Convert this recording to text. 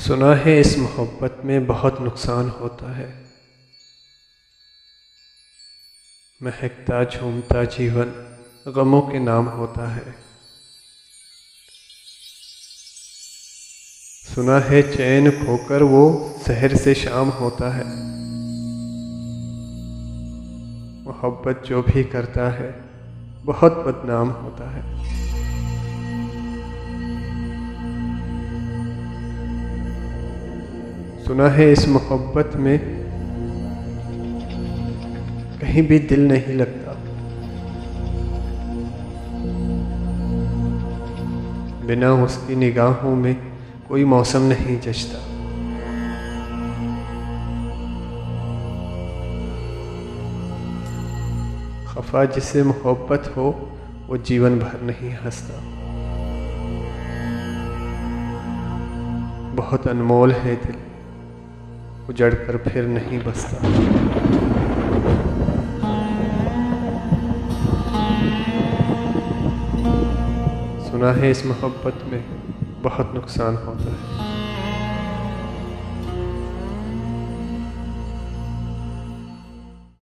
सुना है इस मोहब्बत में बहुत नुकसान होता है। महकता झूमता जीवन गमों के नाम होता है। सुना है चैन खोकर वो शहर से शाम होता है। मोहब्बत जो भी करता है बहुत बदनाम होता है। सुना है इस मोहब्बत में कहीं भी दिल नहीं लगता। बिना उसकी निगाहों में कोई मौसम नहीं जचता। खफा जिसे मोहब्बत हो वो जीवन भर नहीं हंसता। बहुत अनमोल है दिल, उजड़ कर फिर नहीं बसता। सुना है इस मोहब्बत में बहुत नुकसान होता है।